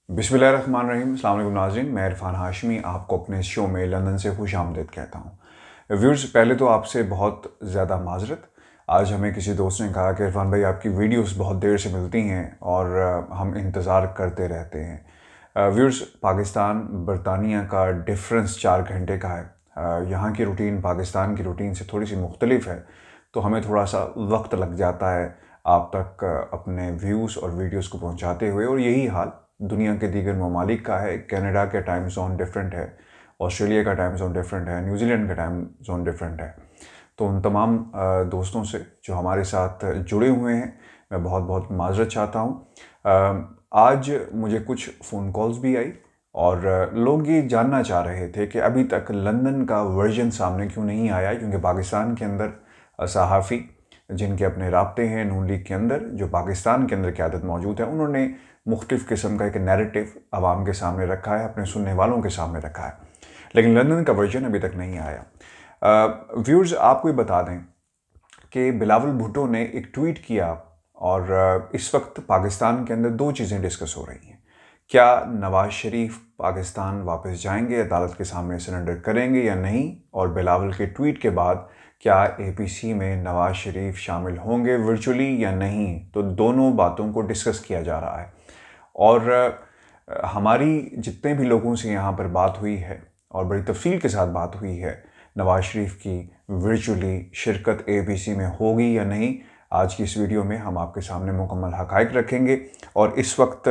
बिस्मिल्लाहिर्रहमानिर्रहीम। अस्सलाम वालेकुम नाज़रीन, मैं इरफान हाशमी आपको अपने शो में लंदन से खुश आमदीद कहता हूँ। व्यूअर्स, पहले तो आपसे बहुत ज़्यादा माज़रत। आज हमें किसी दोस्त ने कहा कि इरफान भाई आपकी वीडियोस बहुत देर से मिलती हैं और हम इंतज़ार करते रहते हैं। व्यूअर्स, पाकिस्तान बरतानिया का डिफरेंस 4 घंटे का है। यहाँ की रूटीन पाकिस्तान की रूटीन से थोड़ी सी मुख्तलिफ है, तो हमें थोड़ा सा वक्त लग जाता है आप तक अपने व्यूज़ और वीडियोस को पहुँचाते हुए। और यही हाल दुनिया के दीगर ममालिक का है। कनाडा के टाइम जोन डिफरेंट है, ऑस्ट्रेलिया का टाइम जोन डिफरेंट है, न्यूजीलैंड का टाइम जोन डिफरेंट है। तो उन तमाम दोस्तों से जो हमारे साथ जुड़े हुए हैं, मैं बहुत बहुत माज़रत चाहता हूँ। आज मुझे कुछ फ़ोन कॉल्स भी आई और लोग ये जानना चाह रहे थे कि अभी तक लंदन का वर्जन सामने क्यों नहीं आया, क्योंकि पाकिस्तान के अंदर सहाफ़ी जिनके अपने राब्ते हैं नून लीग के अंदर, जो पाकिस्तान के अंदर क़यादत मौजूद है, उन्होंने मुख्तलिफ़ किस्म का एक नैरेटिव आवाम के सामने रखा है, अपने सुनने वालों के सामने रखा है, लेकिन लंदन का वर्जन अभी तक नहीं आया। व्यूअर्स, आपको ये बता दें कि बिलावल भुट्टो ने एक ट्वीट किया और इस वक्त पाकिस्तान के अंदर दो चीज़ें डिस्कस हो रही हैं। क्या नवाज़ शरीफ पाकिस्तान वापस जाएंगे, अदालत के सामने सरेंडर करेंगे या नहीं, और बिलावल के ट्वीट के बाद क्या एपीसी में नवाज़ शरीफ शामिल होंगे वर्चुअली या नहीं। तो दोनों बातों को डिस्कस किया जा रहा है और हमारी जितने भी लोगों से यहाँ पर बात हुई है और बड़ी तफसील के साथ बात हुई है, नवाज़ शरीफ की वर्चुअली शिरकत एपीसी में होगी या नहीं, आज की इस वीडियो में हम आपके सामने मुकम्मल हक़ाइक़ रखेंगे। और इस वक्त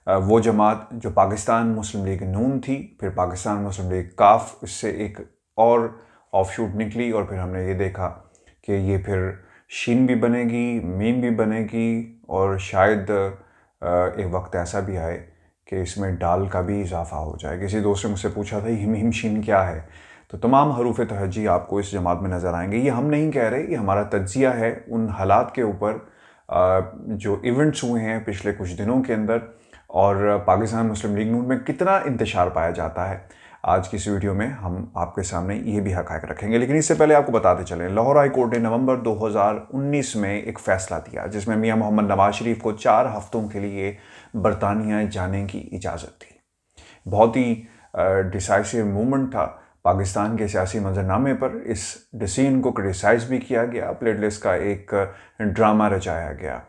वो जमात जो पाकिस्तान मुस्लिम लीग नून थी, फिर पाकिस्तान मुस्लिम लीग काफ, इससे एक और ऑफशूट निकली और फिर हमने ये देखा कि ये फिर शीन भी बनेगी, मीम भी बनेगी और शायद एक वक्त ऐसा भी आए कि इसमें डाल का भी इजाफा हो जाए। किसी दोस्त ने मुझसे पूछा था हिम शीन क्या है, तो तमाम हरूफ तहज्जी आपको इस जमात में नज़र आएंगे। ये हम नहीं कह रहे, ये हमारा तज्जिया है उन हालात के ऊपर जो इवेंट्स हुए हैं पिछले कुछ दिनों के अंदर और पाकिस्तान मुस्लिम लीग नून में कितना इंतशार पाया जाता है। आज की इस वीडियो में हम आपके सामने ये भी हक़ाइक़ रखेंगे, लेकिन इससे पहले आपको बताते चलें, लाहौर हाई कोर्ट ने नवंबर 2019 में एक फ़ैसला दिया जिसमें मियां मोहम्मद नवाज शरीफ को 4 हफ़्तों के लिए बरतानिया जाने की इजाज़त दी। बहुत ही डिसाइसिव मूवमेंट था पाकिस्तान के सियासी मंजरनामे पर। इस डिसीजन को क्रिटिसाइज़ भी किया गया, प्लेटलेस का एक ड्रामा रचाया गया।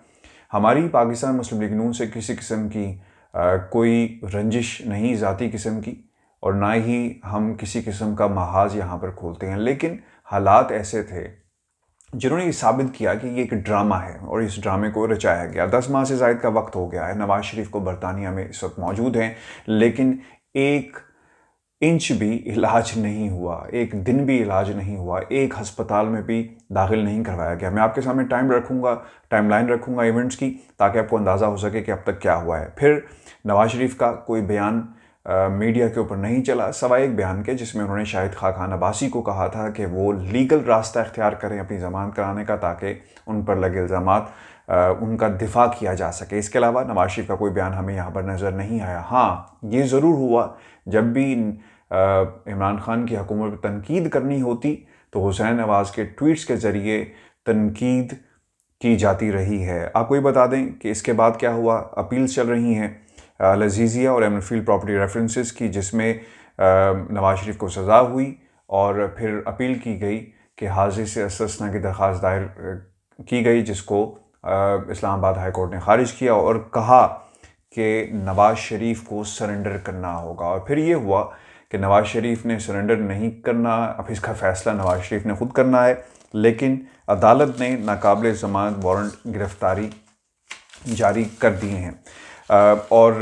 हमारी पाकिस्तान मुस्लिम लीग नून से किसी किस्म की कोई रंजिश नहीं ज़ाती किस्म की, और ना ही हम किसी किस्म का महाज यहाँ पर खोलते हैं, लेकिन हालात ऐसे थे जिन्होंने ये साबित किया कि ये एक ड्रामा है और इस ड्रामे को रचाया गया। 10 माह से ज़ायद का वक्त हो गया है, नवाज़ शरीफ को बरतानिया में इस वक्त मौजूद हैं, लेकिन एक इंच भी इलाज नहीं हुआ, एक दिन भी इलाज नहीं हुआ, एक हस्पताल में भी दाखिल नहीं करवाया गया। मैं आपके सामने टाइमलाइन रखूँगा इवेंट्स की, ताकि आपको अंदाज़ा हो सके कि अब तक क्या हुआ है। फिर नवाज़ शरीफ का कोई बयान मीडिया के ऊपर नहीं चला, सवाए एक बयान के जिसमें उन्होंने शाहिद खान अब्बासी को कहा था कि वो लीगल रास्ता इख्तियार करें अपनी ज़मानत कराने का, ताकि उन पर लगे इल्ज़ामात उनका दिफा किया जा सके। इसके अलावा नवाज शरीफ का कोई बयान हमें यहाँ पर नज़र नहीं आया। हाँ, ये ज़रूर हुआ जब भी इमरान खान की हुकूमत पर तनकीद करनी होती तो हुसैन नवाज़ के ट्वीट्स के ज़रिए तनकीद की जाती रही है। आपको ये बता दें कि इसके बाद क्या हुआ, अपील्स चल रही हैं लजीजिया और एमरफील्ड प्रॉपर्टी रेफरेंसेस की, जिसमें नवाज शरीफ को सज़ा हुई और फिर अपील की गई कि हाजिर से अस्तना की दरख्वास्त दायर की गई, जिसको इस्लामाबाद हाई कोर्ट ने ख़ारिज किया और कहा कि नवाज़ शरीफ को सरेंडर करना होगा। और फिर ये हुआ कि नवाज़ शरीफ ने सरेंडर नहीं करना, अब इसका फ़ैसला नवाज़ शरीफ ने ख़ुद करना है, लेकिन अदालत ने नाकाबिल ज़मानत वारंट गिरफ़्तारी जारी कर दिए हैं और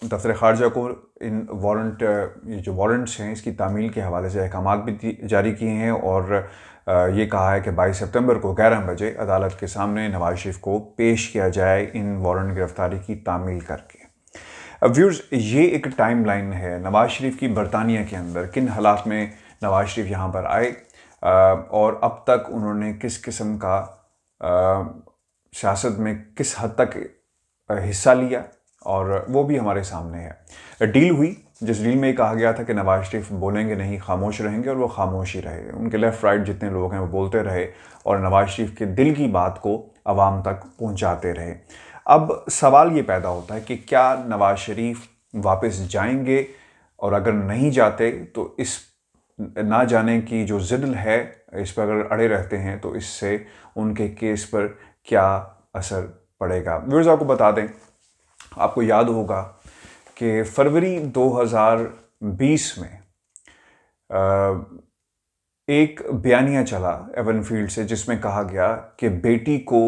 दफ्तर ख़ारजा को इन वारंट, ये जो वारंट्स हैं, इसकी तामील के हवाले से अहकामात भी जारी किए हैं और ये कहा है कि 22 सितंबर को 11 बजे अदालत के सामने नवाज शरीफ को पेश किया जाए इन वारंट गिरफ्तारी की तामील करके। व्यूअर्स, ये एक टाइम लाइन है नवाज शरीफ की बरतानिया के अंदर, किन हालात में नवाज शरीफ यहाँ पर आए और अब तक उन्होंने किस किस्म का सियासत में किस हद तक हिस्सा लिया, और वो भी हमारे सामने है। डील हुई जिस डील में कहा गया था कि नवाज शरीफ बोलेंगे नहीं, खामोश रहेंगे, और वो खामोश ही रहे। उनके लेफ़्ट राइट जितने लोग हैं वो बोलते रहे और नवाज शरीफ के दिल की बात को आवाम तक पहुंचाते रहे। अब सवाल ये पैदा होता है कि क्या नवाज शरीफ वापस जाएंगे, और अगर नहीं जाते तो इस ना जाने की जो ज़िद है, इस पर अगर अड़े रहते हैं तो इससे उनके केस पर क्या असर पड़ेगा। व्यूअर्स, आपको बता दें, आपको याद होगा कि फरवरी 2020 में एक बयानिया चला एवनफील्ड से, जिसमें कहा गया कि बेटी को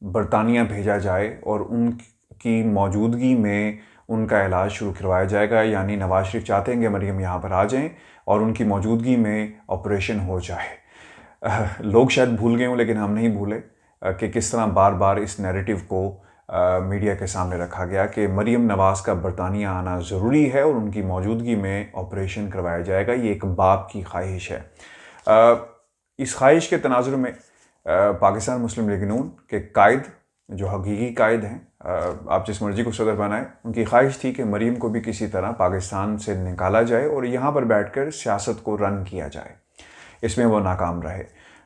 बरतानिया भेजा जाए और उनकी मौजूदगी में उनका इलाज शुरू करवाया जाएगा। यानी नवाज शरीफ चाहते हैं कि मरियम यहाँ पर आ जाएं और उनकी मौजूदगी में ऑपरेशन हो जाए। लोग शायद भूल गए हों, लेकिन हम नहीं भूले कि किस तरह बार बार इस नैरेटिव को मीडिया के सामने रखा गया कि मरियम नवाज़ का बरतानिया आना ज़रूरी है और उनकी मौजूदगी में ऑपरेशन करवाया जाएगा। ये एक बाप की ख्वाहिश है। इस ख्वाहिश के तनाजुर में पाकिस्तान मुस्लिम लीग नून के कायद, जो हकीकी कायद हैं, आप जिस मर्ज़ी को सदर बनाएं, उनकी ख्वाहिश थी कि मरियम को भी किसी तरह पाकिस्तान से निकाला जाए और यहाँ पर बैठकर सियासत को रन किया जाए। इसमें वो नाकाम रहे।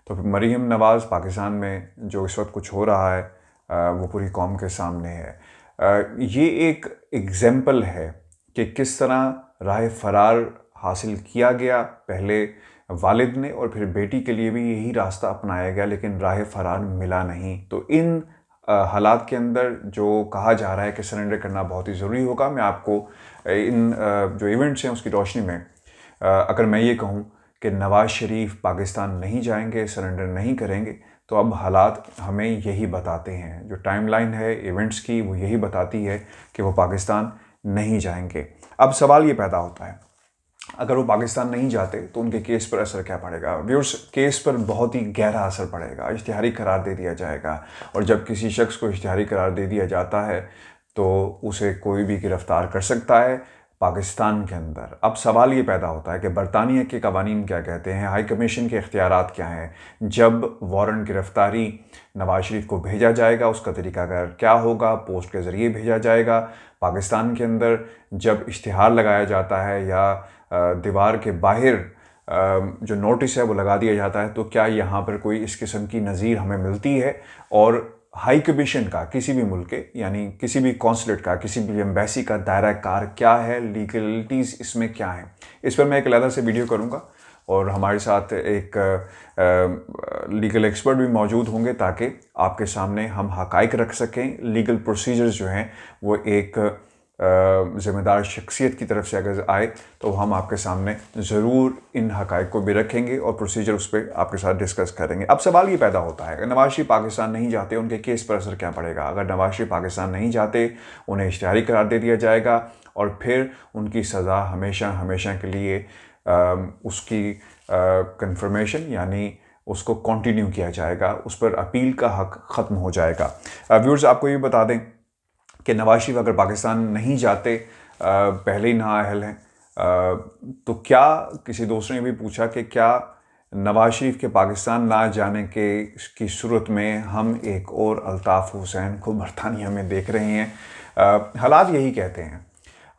तो फिर मरियम नवाज़ पाकिस्तान में जो इस वक्त कुछ हो रहा है वो पूरी कौम के सामने है। ये एक एग्ज़ाम्पल है कि किस तरह राह फरार हासिल किया गया, पहले वालिद ने और फिर बेटी के लिए भी यही रास्ता अपनाया गया, लेकिन राह फरार मिला नहीं। तो इन हालात के अंदर जो कहा जा रहा है कि सरेंडर करना बहुत ही ज़रूरी होगा, मैं आपको इन जो इवेंट्स हैं उसकी रोशनी में अगर मैं ये कहूँ कि नवाज़ शरीफ पाकिस्तान नहीं जाएंगे, सरेंडर नहीं करेंगे, तो अब हालात हमें यही बताते हैं। जो टाइमलाइन है इवेंट्स की वो यही बताती है कि वो पाकिस्तान नहीं जाएंगे। अब सवाल ये पैदा होता है, अगर वो पाकिस्तान नहीं जाते तो उनके केस पर असर क्या पड़ेगा। व्यूअर्स, केस पर बहुत ही गहरा असर पड़ेगा, इश्तिहारी करार दे दिया जाएगा, और जब किसी शख्स को इश्तिहारी करार दे दिया जाता है तो उसे कोई भी गिरफ़्तार कर सकता है पाकिस्तान के अंदर। अब सवाल ये पैदा होता है कि बरतानिया के कवानीन क्या कहते हैं, हाई कमीशन के इख्तियारात क्या हैं, जब वारंट गिरफ्तारी नवाज शरीफ को भेजा जाएगा उसका तरीकाकार क्या होगा, पोस्ट के ज़रिए भेजा जाएगा पाकिस्तान के अंदर, जब इश्तिहार लगाया जाता है या दीवार के बाहर जो नोटिस है वो लगा दिया जाता है, तो क्या यहाँ पर कोई इस किस्म की नज़ीर हमें मिलती है। और हाई कमीशन का किसी भी मुल्क के, यानी किसी भी कौंसलेट का, किसी भी एम्बेसी का दायरा कार क्या है, लीगलिटीज़ इसमें क्या है, इस पर मैं एक अलग से वीडियो करूँगा और हमारे साथ एक लीगल एक्सपर्ट भी मौजूद होंगे ताकि आपके सामने हम हक़ाइक़ रख सकें। लीगल प्रोसीजर्स जो हैं वो एक ज़िम्मेदार शख्सियत की तरफ से अगर आए तो हम आपके सामने ज़रूर इन हक़ाइक़ को भी रखेंगे और प्रोसीजर उस पर आपके साथ डिस्कस करेंगे। अब सवाल ये पैदा होता है, अगर नवाज शरीफ पाकिस्तान नहीं जाते उनके केस पर असर क्या पड़ेगा। अगर नवाज शरीफ पाकिस्तान नहीं जाते उन्हें इश्तिहारी करार दे दिया जाएगा और फिर उनकी सज़ा हमेशा हमेशा के लिए उसकी कंफर्मेशन यानी उसको कंटिन्यू किया जाएगा, उस पर अपील का हक़ ख़त्म हो जाएगा। व्यूअर्स, आपको ये बता दें कि नवाज शरीफ अगर पाकिस्तान नहीं जाते, पहले ही नाअहल हैं, तो क्या किसी दोस्त ने भी पूछा कि क्या नवाज शरीफ के पाकिस्तान ना जाने की सूरत में हम एक और अल्ताफ़ हुसैन को बरतानिया में देख रहे हैं। हालात यही कहते हैं,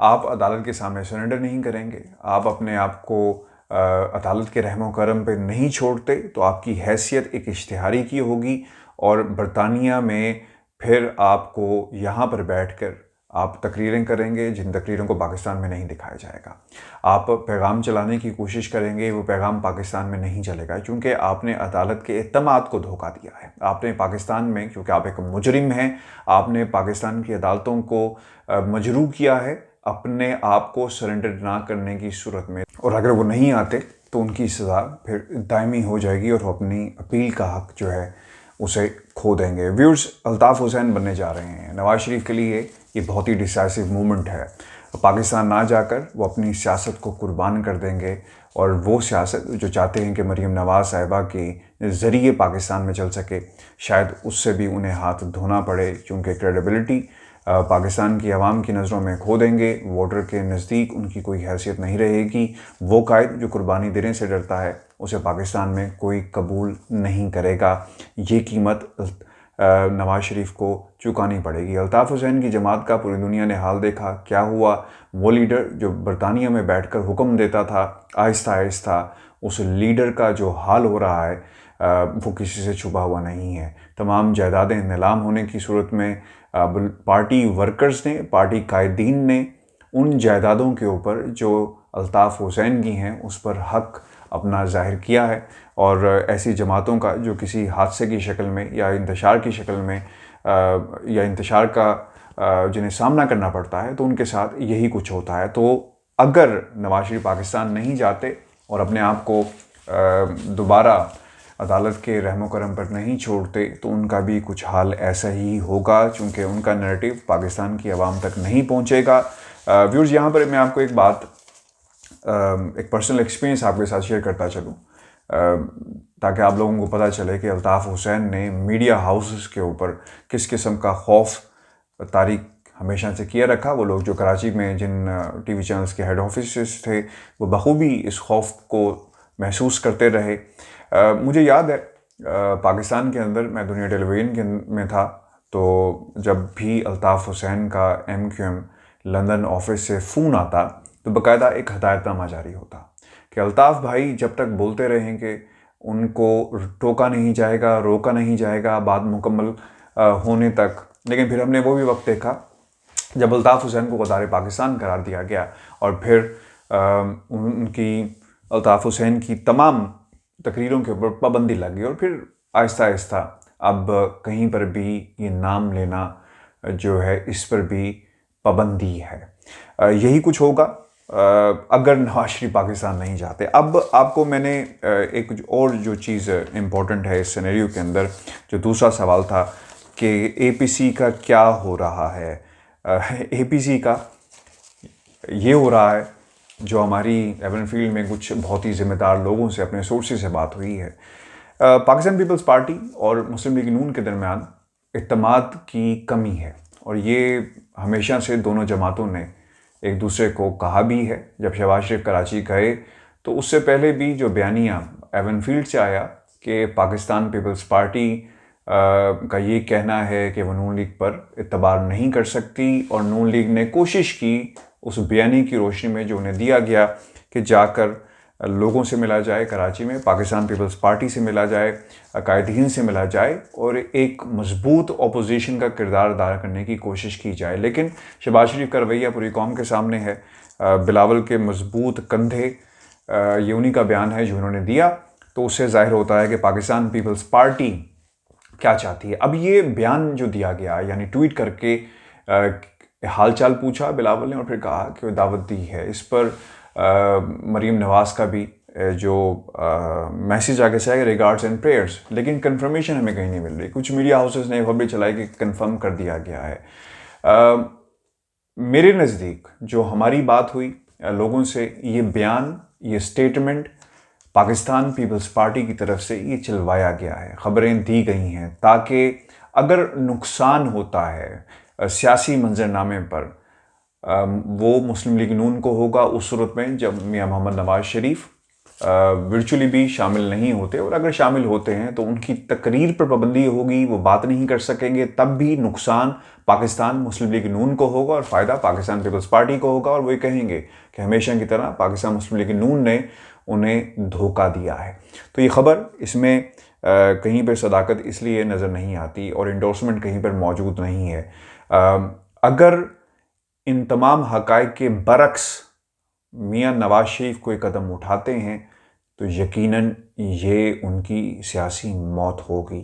आप अदालत के सामने सरेंडर नहीं करेंगे, आप अपने आप को अदालत के रहमो करम पे नहीं छोड़ते, तो आपकी हैसियत एक इश्तिहारी की होगी और बरतानिया में फिर आपको यहाँ पर बैठकर आप तकरीरें करेंगे जिन तकरीरों को पाकिस्तान में नहीं दिखाया जाएगा। आप पैगाम चलाने की कोशिश करेंगे, वो पैगाम पाकिस्तान में नहीं चलेगा, क्योंकि आपने अदालत के एतमाद को धोखा दिया है। आपने पाकिस्तान में, क्योंकि आप एक मुजरिम हैं, आपने पाकिस्तान की अदालतों को मजरूह किया है अपने आप को सरेंडर ना करने की सूरत में, और अगर वो नहीं आते तो उनकी सज़ा फिर दायमी हो जाएगी और वो अपनी अपील का हक़ जो है उसे खो देंगे। व्यूअर्स, अल्ताफ़ हुसैन बनने जा रहे हैं। नवाज शरीफ के लिए ये बहुत ही डिसाइसिव मूवमेंट है। पाकिस्तान ना जाकर वो अपनी सियासत को कुर्बान कर देंगे और वो सियासत जो चाहते हैं कि मरियम नवाज़ साहिबा के ज़रिए पाकिस्तान में चल सके, शायद उससे भी उन्हें हाथ धोना पड़े, क्योंकि क्रेडिबिलिटी पाकिस्तान की आवाम की नज़रों में खो देंगे। वोटर के नज़दीक उनकी कोई हैसियत नहीं रहेगी। वो कायद जो कुर्बानी देने से डरता है उसे पाकिस्तान में कोई कबूल नहीं करेगा। ये कीमत नवाज शरीफ को चुकानी पड़ेगी। अल्ताफ़ हुसैन की जमात का पूरी दुनिया ने हाल देखा, क्या हुआ। वो लीडर जो बरतानिया में बैठकर हुक्म देता था आहिस्ता आहिस्ता, उस लीडर का जो हाल हो रहा है वो किसी से छुपा हुआ नहीं है। तमाम जायदादें नीलाम होने की सूरत में पार्टी वर्कर्स ने, पार्टी कायदीन ने उन जायदादों के ऊपर जो अल्ताफ़ हुसैन की हैं उस पर हक अपना ज़ाहिर किया है। और ऐसी जमातों का जो किसी हादसे की शक्ल में या इंतशार की शक्ल में या इंतशार का जिन्हें सामना करना पड़ता है, तो उनके साथ यही कुछ होता है। तो अगर नवाज शरीफ पाकिस्तान नहीं जाते और अपने आप को दोबारा अदालत के रहमो करम पर नहीं छोड़ते, तो उनका भी कुछ हाल ऐसा ही होगा, चूँकि उनका नैरेटिव पाकिस्तान की आवाम तक नहीं पहुँचेगा। व्यूअर्स, यहाँ पर मैं आपको एक बात, एक पर्सनल एक्सपीरियंस आपके साथ शेयर करता चलूँ, ताकि आप लोगों को पता चले कि अल्ताफ़ हुसैन ने मीडिया हाउसेस के ऊपर किस किस्म का खौफ तारीख हमेशा से किया रखा। वो लोग जो कराची में जिन टीवी चैनल्स के हेड ऑफिस थे, वो बखूबी इस खौफ को महसूस करते रहे। मुझे याद है पाकिस्तान के अंदर मैं दुनिया टेलीविज़न में था, तो जब भी अल्ताफ़ हुसैन का MQM लंदन ऑफिस से फ़ोन आता तो बाकायदा एक हदायतनामा जारी होता कि अल्ताफ़ भाई जब तक बोलते रहेंगे उनको टोका नहीं जाएगा, रोका नहीं जाएगा बात मुकम्मल होने तक। लेकिन फिर हमने वो भी वक्त देखा जब अल्ताफ़ हुसैन को गद्दार पाकिस्तान करार दिया गया और फिर उनकी अल्ताफ़ हुसैन की तमाम तकरीरों के ऊपर पाबंदी लग गई और फिर आहिस्ता आहिस्ता अब कहीं पर भी ये नाम लेना जो है इस पर भी पाबंदी है। यही कुछ होगा अगर नवाज शरीफ पाकिस्तान नहीं जाते। अब आपको मैंने एक और जो चीज़ इम्पोर्टेंट है इस सिनेरियो के अंदर, जो दूसरा सवाल था कि APC का क्या हो रहा है। APC का ये हो रहा है जो हमारी एवनफील्ड में कुछ बहुत ही ज़िम्मेदार लोगों से, अपने सोर्सेज से बात हुई है। पाकिस्तान पीपल्स पार्टी और मुस्लिम लीग नून के दरमियान इत्तेमाद की कमी है और ये हमेशा से दोनों जमातों ने एक दूसरे को कहा भी है। जब शहबाज शरीफ कराची गए तो उससे पहले भी जो बयानिया एवनफील्ड से आया कि पाकिस्तान पीपल्स पार्टी का ये कहना है कि वो नून लीग पर इतबार नहीं कर सकती, और नून लीग ने कोशिश की उस बयानी की रोशनी में जो उन्हें दिया गया कि जाकर लोगों से मिला जाए, कराची में पाकिस्तान पीपल्स पार्टी से मिला जाए, कायदीन से मिला जाए और एक मजबूत अपोजिशन का किरदार अदा करने की कोशिश की जाए। लेकिन शहबाज शरीफ का रवैया पूरी कौम के सामने है। बिलावल के मजबूत कंधे, ये उन्हीं का बयान है जो उन्होंने दिया, तो उससे जाहिर होता है कि पाकिस्तान पीपल्स पार्टी क्या चाहती है। अब ये बयान जो दिया गया, यानी ट्वीट करके हाल चाल पूछा बिलावल ने और फिर कहा कि वो दावत दी है, इस पर मरीम नवाज का भी जो मैसेज आगे से आएगा रिगार्ड्स एंड प्रेयर्स, लेकिन कंफर्मेशन हमें कहीं नहीं मिल रही। कुछ मीडिया हाउसेस ने खबरें चलाई कि कंफर्म कर दिया गया है। मेरे नज़दीक जो हमारी बात हुई लोगों से, ये बयान, ये स्टेटमेंट पाकिस्तान पीपल्स पार्टी की तरफ से ये चलवाया गया है, खबरें दी गई हैं ताकि अगर नुकसान होता है सियासी मंजरनामे पर वो मुस्लिम लीग नून को होगा उस सूरत में जब मियां मोहम्मद नवाज शरीफ वर्चुअली भी शामिल नहीं होते, और अगर शामिल होते हैं तो उनकी तकरीर पर पाबंदी होगी, वो बात नहीं कर सकेंगे, तब भी नुकसान पाकिस्तान मुस्लिम लीग नून को होगा और फ़ायदा पाकिस्तान पीपल्स पार्टी को होगा। और वो कहेंगे कि हमेशा की तरह पाकिस्तान मुस्लिम लीग नून ने उन्हें धोखा दिया है। तो ये खबर, इसमें कहीं पर सदाकत इसलिए नज़र नहीं आती और इंडोर्समेंट कहीं पर मौजूद नहीं है। अगर इन तमाम हक़ाइक़ के बरक्स मियां नवाज शरीफ कोई कदम उठाते हैं तो यकीनन ये उनकी सियासी मौत होगी।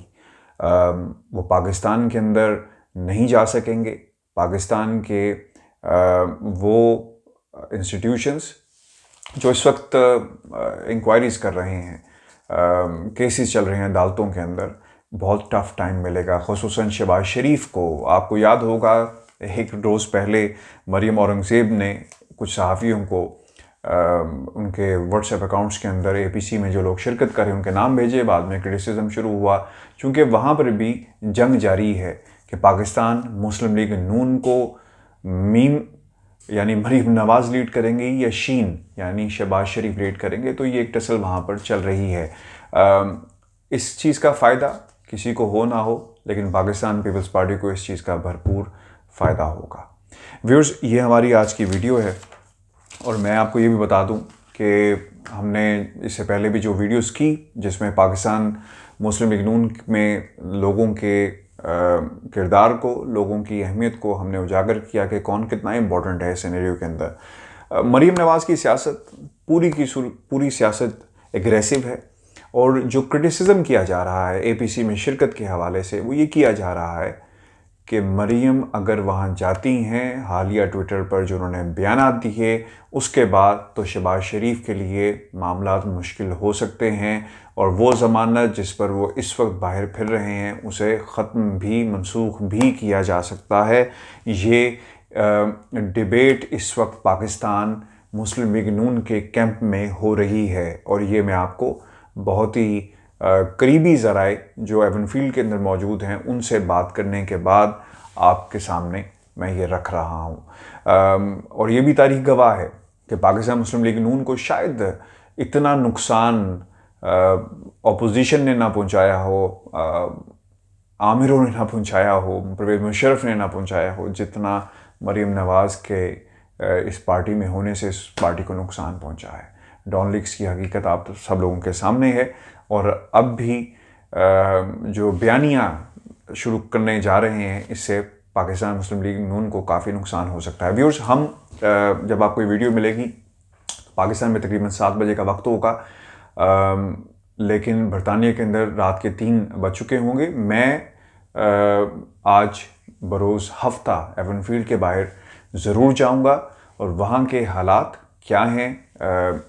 वो पाकिस्तान के अंदर नहीं जा सकेंगे। पाकिस्तान के वो इंस्टीट्यूशंस जो इस वक्त इंक्वायरीज़ कर रहे हैं, केसेस चल रहे हैं अदालतों के अंदर, बहुत टफ़ टाइम मिलेगा। ख़ुसूसन शहबाज शरीफ को, आपको याद होगा एक रोज़ पहले मरीम औरंगज़ेब ने कुछ सहाफ़ियों को उनके व्हाट्सएप अकाउंट्स के अंदर APC में जो लोग शिरकत करें उनके नाम भेजे। बाद में क्रिटिसिज्म शुरू हुआ, चूँकि वहाँ पर भी जंग जारी है कि पाकिस्तान मुस्लिम लीग नून को मीम यानी मरीम नवाज़ लीड करेंगे या शीन यानी शहबाज शरीफ लीड करेंगे। तो ये एक टसल वहाँ पर चल रही है। इस चीज़ का फ़ायदा किसी को हो ना हो, लेकिन पाकिस्तान पीपल्स पार्टी को इस चीज़ का भरपूर फ़ायदा होगा। व्यूअर्स, ये हमारी आज की वीडियो है और मैं आपको ये भी बता दूं कि हमने इससे पहले भी जो वीडियोस की जिसमें पाकिस्तान मुस्लिम लीग नून में लोगों के किरदार को, लोगों की अहमियत को हमने उजागर किया कि कौन कितना इम्पोर्टेंट है सिनेरियो के अंदर। मरीम नवाज़ की सियासत पूरी सियासत एग्रेसिव है, और जो क्रिटिसिज्म किया जा रहा है एपीसी में शिरकत के हवाले से वो ये किया जा रहा है कि मरीम अगर वहाँ जाती हैं, हालिया ट्विटर पर जो उन्होंने बयानात दिए उसके बाद तो शहबाज शरीफ के लिए मामलात मुश्किल हो सकते हैं, और वो ज़मानत जिस पर वो इस वक्त बाहर फिर रहे हैं उसे ख़त्म भी, मनसूख भी किया जा सकता है। ये डिबेट इस वक्त पाकिस्तान मुस्लिम लीग नून के कैंप में हो रही है, और ये मैं आपको बहुत ही करीबी ज़राए जो एवनफील्ड के अंदर मौजूद हैं उनसे बात करने के बाद आपके सामने मैं ये रख रहा हूँ। और ये भी तारीख गवाह है कि पाकिस्तान मुस्लिम लीग नून को शायद इतना नुकसान अपोजिशन ने ना पहुँचाया हो, आमिरों ने ना पहुँचाया हो, परवेज़ मुशर्रफ ने ना पहुँचाया हो, जितना मरीम नवाज़ के इस पार्टी में होने से इस पार्टी को नुकसान पहुँचा है। डॉन लीग्स की हकीकत आप सब लोगों के सामने है, और अब भी जो बयानियाँ शुरू करने जा रहे हैं इससे पाकिस्तान मुस्लिम लीग नून को काफ़ी नुकसान हो सकता है। व्यूअर्स, हम जब आपको ये वीडियो मिलेगी पाकिस्तान में तकरीबन 7 बजे का वक्त होगा, लेकिन बरतानिया के अंदर रात के 3 बज चुके होंगे। मैं आज बरोज़ हफ्ता एवनफील्ड के बाहर ज़रूर जाऊंगा और वहाँ के हालात क्या हैं,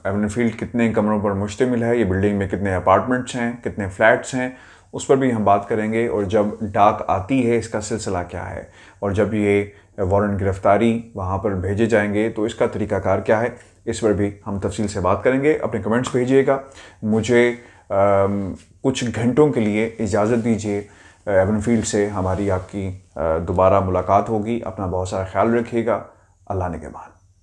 एवनफील्ड कितने कमरों पर मुश्तमिल है, ये बिल्डिंग में कितने अपार्टमेंट्स हैं, कितने फ्लैट्स हैं, उस पर भी हम बात करेंगे। और जब डाक आती है इसका सिलसिला क्या है, और जब ये वारंट गिरफ्तारी वहाँ पर भेजे जाएंगे तो इसका तरीक़ाकार क्या है, इस पर भी हम तफसील से बात करेंगे। अपने कमेंट्स भेजिएगा। मुझे कुछ घंटों के लिए इजाज़त दीजिए। एवनफील्ड से हमारी आपकी दोबारा मुलाकात होगी। अपना बहुत सारा ख्याल रखिएगा। अल्लाह ने के बाद।